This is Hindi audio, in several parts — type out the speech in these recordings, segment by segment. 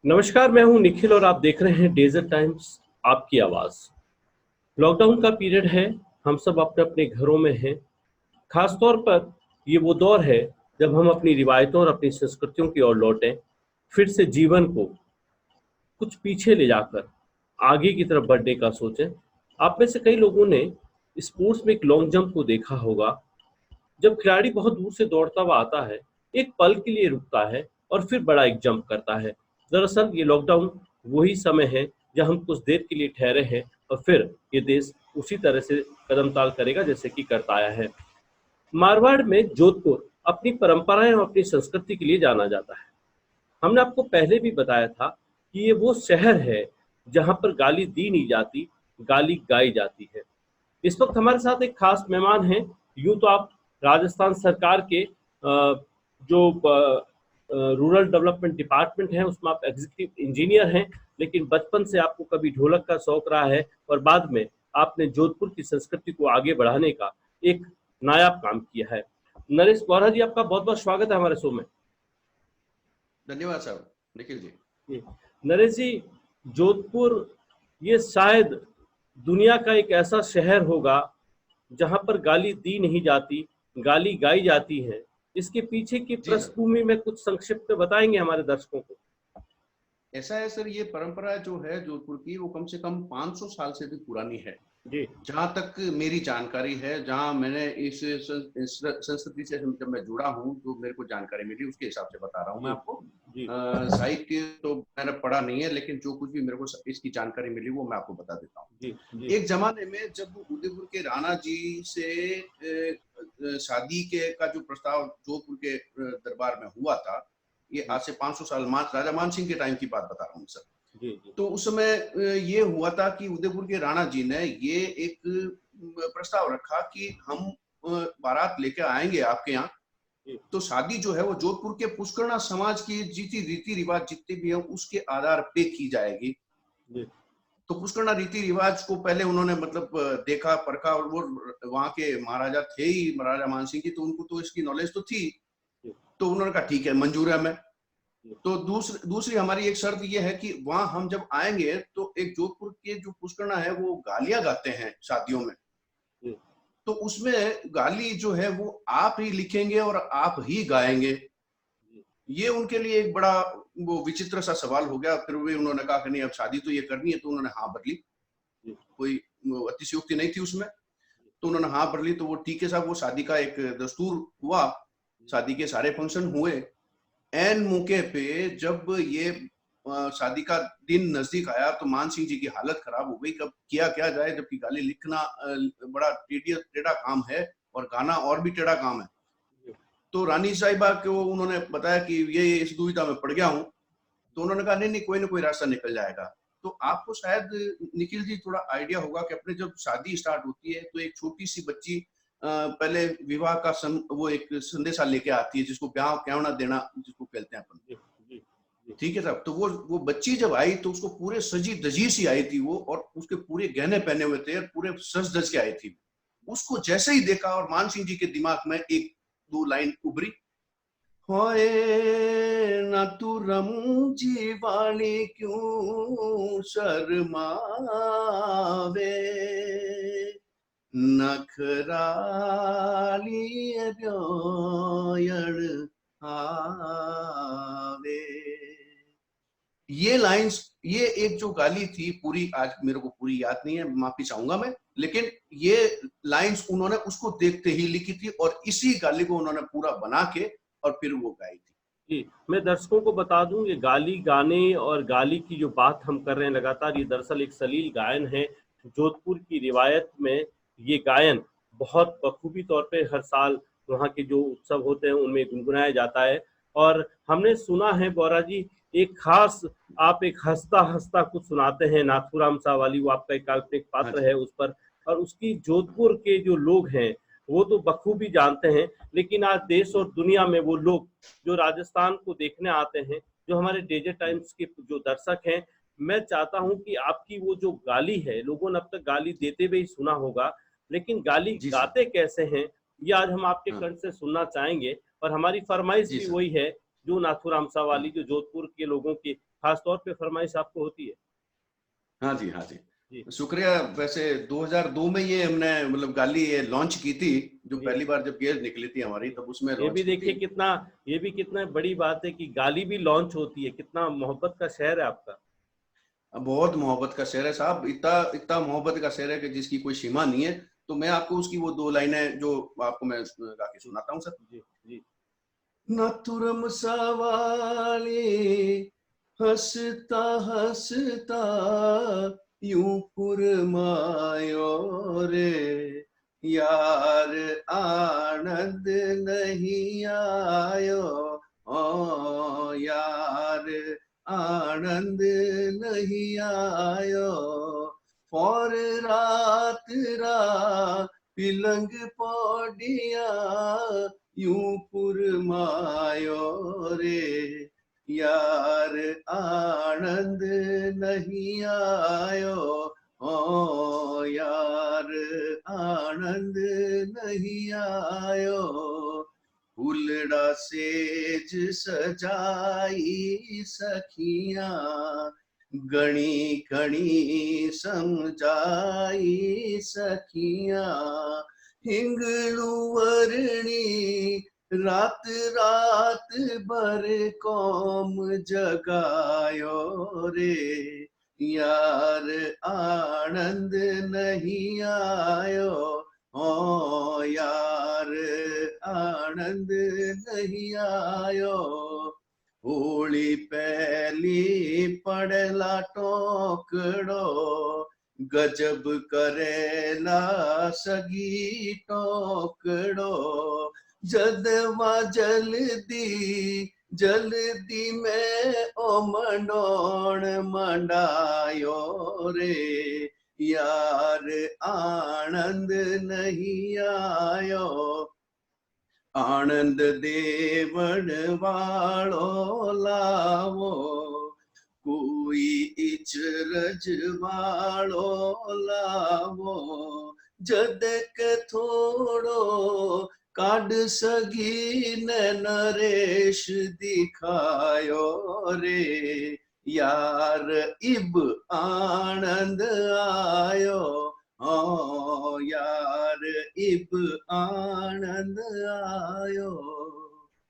नमस्कार, मैं हूं निखिल और आप देख रहे हैं डेजर्ट टाइम्स आपकी आवाज़। लॉकडाउन का पीरियड है, हम सब अपने अपने घरों में हैं। खास तौर पर ये वो दौर है जब हम अपनी रिवायतों और अपनी संस्कृतियों की ओर लौटें, फिर से जीवन को कुछ पीछे ले जाकर आगे की तरफ बढ़ने का सोचें। आप में से कई लोगों ने स्पोर्ट्स में एक लॉन्ग जंप को देखा होगा। जब खिलाड़ी बहुत दूर से दौड़ता हुआ आता है, एक पल के लिए रुकता है और फिर बड़ा एक जंप करता है। दरअसल ये लॉकडाउन वही समय है जब हम कुछ देर के लिए ठहरे हैं और फिर ये देश उसी तरह से कदम ताल करेगा जैसे कि करता आया है। मारवाड़ में जोधपुर अपनी परंपराएं और अपनी संस्कृति के लिए जाना जाता है। हमने आपको पहले भी बताया था कि ये वो शहर है जहाँ पर गाली दी नहीं जाती, गाली गाई जाती है। इस वक्त हमारे साथ एक खास मेहमान हैं। यूं तो आप राजस्थान सरकार के जो रूरल डेवलपमेंट डिपार्टमेंट है उसमें आप एग्जीक्यूटिव इंजीनियर हैं, लेकिन बचपन से आपको कभी ढोलक का शौक रहा है और बाद में आपने जोधपुर की संस्कृति को आगे बढ़ाने का एक नायाब काम किया है। नरेश गौरा जी, आपका बहुत बहुत स्वागत है हमारे शो में। धन्यवाद साहब निखिल जी। नरेश जी, जोधपुर ये शायद दुनिया का एक ऐसा शहर होगा जहां पर गाली दी नहीं जाती, गाली गाई जाती है। इसके पीछे की पृष्ठभूमि में कुछ संक्षिप्त में बताएंगे हमारे दर्शकों को? ऐसा है सर, ये परंपरा जो है जोधपुर की वो कम से कम 500 साल से भी पुरानी है जी। जहाँ तक मेरी जानकारी है, जहाँ मैंने इस संस्कृति से जब मैं जुड़ा हूँ तो मेरे को जानकारी मिली, उसके हिसाब से बता रहा हूँ मैं आपको। साहित्य तो मैंने पढ़ा नहीं है, लेकिन जो कुछ भी मेरे को इसकी जानकारी मिली वो मैं आपको बता देता हूँ। एक जमाने में जब उदयपुर के राणा जी से शादी के का जो प्रस्ताव जोधपुर के दरबार में हुआ था, ये आज से 500 साल राजा मान सिंह के टाइम की बात बता रहा हूँ सर। तो उस समय ये हुआ था कि उदयपुर के राणा जी ने ये एक प्रस्ताव रखा कि हम बारात लेके आएंगे आपके यहाँ, तो शादी जो है वो जोधपुर के पुष्करना समाज की जितनी रीति रिवाज जितने भी है उसके आधार पे की जाएगी। तो पुष्करना रीति रिवाज को पहले उन्होंने मतलब देखा परखा, और वो वहां के महाराजा थे ही, महाराजा मान सिंह की, तो उनको तो इसकी नॉलेज तो थी। तो उन्होंने कहा ठीक है, मंजूर है। मैं तो दूसरी हमारी एक शर्त ये है कि वहां हम जब आएंगे तो एक जोधपुर के जो पुष्करना है वो गालियां गाते हैं शादियों में, तो उसमें गाली जो है वो आप ही लिखेंगे और आप ही गाएंगे। ये उनके लिए एक बड़ा वो विचित्र सा सवाल हो गया। फिर भी उन्होंने कहा कि नहीं, अब शादी तो ये करनी है, तो उन्होंने हाँ भर ली। कोई अतिशयोक्ति नहीं थी उसमें, तो उन्होंने हाँ भर ली। तो वो ठीक है साहब, वो शादी का एक दस्तूर हुआ, शादी के सारे फंक्शन हुए। एन मौके पे जब ये शादी का दिन नजदीक आया तो मान सिंह जी की हालत खराब हो गई। कब किया क्या जाए, जबकि गाली लिखना बड़ा टेढ़ा काम है और गाना और भी टेढ़ा काम है। तो रानी साहिबा को उन्होंने बताया कि ये इस दुविधा में पड़ गया हूं। तो उन्होंने कहा नहीं नहीं, कोई ना कोई रास्ता निकल जाएगा। तो आपको शायद निखिल जी थोड़ा आइडिया होगा कि अपने जब शादी स्टार्ट होती है तो एक छोटी सी बच्ची पहले विवाह का वो एक संदेशा लेके आती है, जिसको ब्याह क्यावना देना जिसको कहते हैं अपन। ठीक है साहब। तो वो बच्ची जब आई तो उसको पूरे सजी धजी सी आई थी वो, और उसके पूरे गहने पहने हुए थे, पूरे सज धज के आई थी। उसको जैसे ही देखा और मान सिंह जी के दिमाग में एक दो लाइन उभरी, होए ना तू रमूजी वाणी क्यों शर्मावे, नखराली ब्योयण आवे। ये लाइंस, ये एक जो गाली थी पूरी, आज मेरे को पूरी याद नहीं है, माफी चाहूंगा मैं, लेकिन ये लाइंस उन्होंने उसको देखते ही लिखी थी और इसी गाली को उन्होंने पूरा बना के और फिर वो गाई थी। जी, मैं दर्शकों को बता दूं, ये गाली गाने और गाली की जो बात हम कर रहे हैं लगातार, ये दरअसल एक सलील गायन है। जोधपुर की रिवायत में ये गायन बहुत बखूबी तौर पे हर साल वहाँ के जो उत्सव होते हैं उनमें गुनगुनाया जाता है। और हमने सुना है गौरा जी, एक खास आप एक हंसता हंसता कुछ सुनाते हैं, नाथूराम सा वाली, वो आपका एक काल्पनिक पात्र है उस पर, और उसकी जोधपुर के जो लोग हैं वो तो बखूबी जानते हैं, लेकिन आज देश और दुनिया में वो लोग जो राजस्थान को देखने आते हैं, जो हमारे डेजर्ट टाइम्स के जो दर्शक हैं, मैं चाहता हूं कि आपकी वो जो गाली है, लोगों ने अब तक गाली देते हुए ही सुना होगा, लेकिन गाली गाते कैसे हैं ये आज हम आपके कंठ से सुनना चाहेंगे। और हमारी फरमाइश भी वही है, जो नाथूराम सावाली, जो जोधपुर के लोगों की खासतौर पे फरमाइश आपको होती है? हाँ जी, हाँ जी, जी शुक्रिया। वैसे 2002 में ये हमने मतलब गाली ये लॉन्च की थी, जो जी। पहली बार जब गेयर निकली थी हमारी, तब उसमें ये लॉन्च भी की देखिए थी। कितना, ये भी कितना बड़ी बात है कि गाली भी लॉन्च होती है। कितना मोहब्बत का शहर है आपका। बहुत मोहब्बत का शहर है साहब, इतना इतना मोहब्बत का शहर है कि जिसकी कोई सीमा नहीं है। तो मैं आपको उसकी वो 2 लाइनें जो आपको मैं गा के सुनाता हूँ सर। जी जी। नथुरम सवाले हंसता हंसता यूं पुरमायो रे, यार आनंद नहीं आयो, ओ यार आनंद नहीं आयो, और रात रा पिलंग पौडिया यूं पुरमायो रे, यार आनंद नहीं आयो, ओ यार आनंद नहीं आयो, फूलड़ा सेज सजाई सखियां, घणी घणी समझाई सखियां, हिंगलू वरणी रात रात भर कौम जगायो रे, यार आनंद नहीं आयो, ओ यार आनंद नहीं आयो, होली पहली पड़ला टोकड़ो, गजब करेला सगी टोकड़ो, जदवा जल्दी जल्दी में ओ मंडोण मंडायो रे, यार आनंद नहीं आयो, आनंद देवण वालो लावो, कोई इचरज वालो लावो, जदक थोड़ो काड सगी ने नरेश दिखायो रे, यार इब आनंद आयो, ओ यार इब आनंद आयो।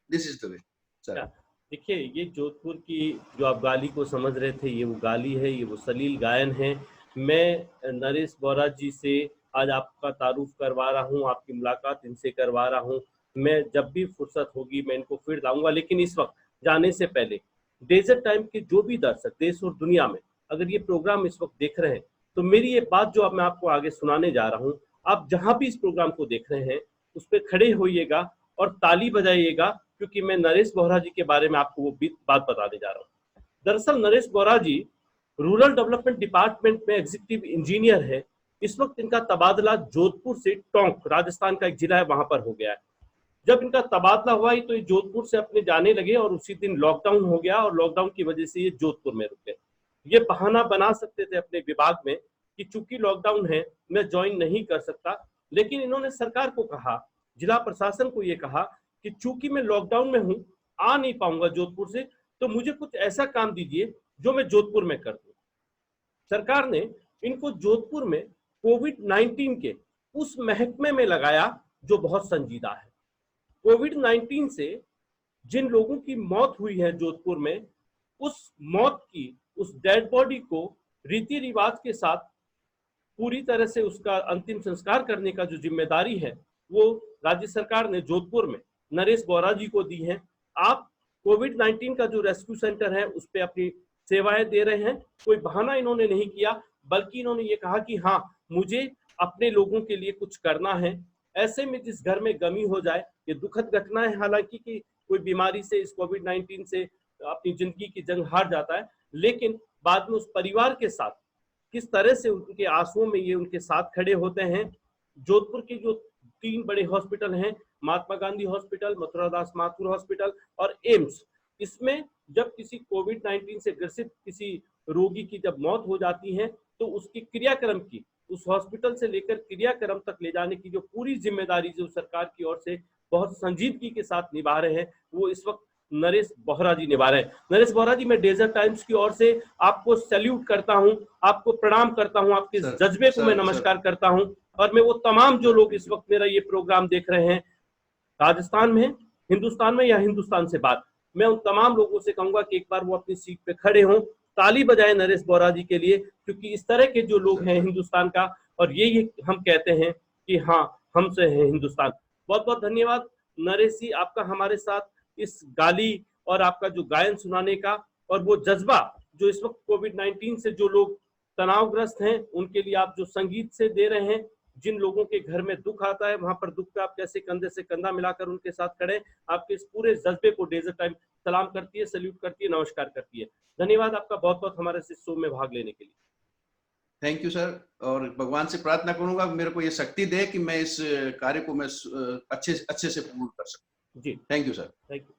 दिस इज द वे क्या, सर। देखिए ये जोधपुर की जो आप गाली को समझ रहे थे, ये वो गाली है, ये वो सलील गायन है। मैं नरेश बोरा जी से आज आपका तारुफ करवा रहा हूँ, आपकी मुलाकात इनसे करवा रहा हूँ। मैं जब भी फुर्सत होगी मैं इनको फिर लाऊंगा, लेकिन इस वक्त जाने से पहले डेजर्ट टाइम के जो भी दर्शक देश और दुनिया में अगर ये प्रोग्राम इस वक्त देख रहे हैं, तो मेरी ये बात जो अब मैं आपको आगे सुनाने जा रहा हूँ, आप जहां भी इस प्रोग्राम को देख रहे हैं उस पर खड़े होइएगा और ताली बजाइएगा, क्योंकि मैं नरेश बोरा जी के बारे में आपको वो बात बताने जा रहा हूँ। दरअसल नरेश बोरा जी रूरल डेवलपमेंट डिपार्टमेंट में एग्जीक्यूटिव इंजीनियर है। इस वक्त इनका तबादला जोधपुर से टोंक, राजस्थान का एक जिला है, वहां पर हो गया है। जब इनका तबादला हुआ ही तो ये जोधपुर से अपने जाने लगे और उसी दिन लॉकडाउन हो गया और लॉकडाउन की वजह से ये जोधपुर में रुके। ये बहाना बना सकते थे अपने विभाग में कि चूंकि लॉकडाउन है मैं ज्वाइन नहीं कर सकता, लेकिन इन्होंने सरकार को कहा, जिला प्रशासन को ये कहा कि चूंकि मैं लॉकडाउन में हूं, आ नहीं पाऊंगा जोधपुर से, तो मुझे कुछ ऐसा काम दीजिए जो मैं जोधपुर में कर दूं। सरकार ने इनको जोधपुर में कोविड-19 के उस महकमे में लगाया जो बहुत संजीदा है। कोविड-19 से जिन लोगों की मौत हुई है जोधपुर में, उस मौत की, उस डेड बॉडी को रीति रिवाज के साथ पूरी तरह से उसका अंतिम संस्कार करने का जो जिम्मेदारी है वो राज्य सरकार ने जोधपुर में नरेश बोरा जी को दी है। आप कोविड-19 का जो रेस्क्यू सेंटर है उस पे अपनी सेवाएं दे रहे हैं। कोई बहाना इन्होंने नहीं किया, बल्कि इन्होंने ये कहा कि हाँ, मुझे अपने लोगों के लिए कुछ करना है। ऐसे में जिस घर में गमी हो जाए, ये दुखद घटना है हालांकि कि कोई बीमारी से, इस कोविड-19 से अपनी जिंदगी की जंग हार जाता है, लेकिन बाद में उस परिवार के साथ किस तरह से उनके आंसुओं में ये उनके साथ खड़े होते हैं। जोधपुर के जो 3 बड़े हॉस्पिटल हैं, महात्मा गांधी हॉस्पिटल, मथुरा दास माथुर हॉस्पिटल और एम्स, इसमें जब किसी कोविड-19 से ग्रसित किसी रोगी की जब मौत हो जाती है तो उसकी क्रियाक्रम की, उस हॉस्पिटल से लेकर क्रियाक्रम तक ले जाने की जो पूरी जिम्मेदारी जो सरकार की ओर से बहुत संजीदगी के साथ निभा रहे हैं, वो इस वक्त नरेश बोहरा जी निभा रहे हैं। नरेश बोहरा जी, मैं डेजर्ट टाइम्स की ओर से आपको सैल्यूट करता हूं, आपको प्रणाम करता हूं, आपके जज्बे को मैं नमस्कार करता हूं। और मैं वो तमाम जो लोग इस वक्त मेरा ये प्रोग्राम देख रहे हैं, राजस्थान में, हिंदुस्तान में या हिंदुस्तान से बात, मैं उन तमाम लोगों से कहूंगा कि एक बार वो अपनी सीट पे खड़े हों, ताली बजाएं नरेश बोहरा जी के लिए, क्योंकि इस तरह के जो लोग हैं हिंदुस्तान का, और ये हम कहते हैं कि हाँ, हमसे है हिंदुस्तान। बहुत बहुत धन्यवाद नरेश जी आपका हमारे साथ इस गाली और आपका जो गायन सुनाने का, और वो जज्बा जो इस वक्त कोविड-19 से जो लोग तनावग्रस्त हैं उनके लिए आप जो संगीत से दे रहे हैं, जिन लोगों के घर में दुख आता है वहां पर दुख पे आप कैसे कंधे से कंधा मिलाकर उनके साथ खड़े, आपके इस पूरे जज्बे को डेजर्ट टाइम सलाम करती है, सल्यूट करती है, नमस्कार करती है। धन्यवाद आपका बहुत बहुत हमारे इस शो में भाग लेने के लिए। थैंक यू सर, और भगवान से प्रार्थना करूंगा मेरे को ये शक्ति दे कि मैं इस कार्य को मैं अच्छे से पूर्ण कर सकूं। जी, thank you sir. Thank you.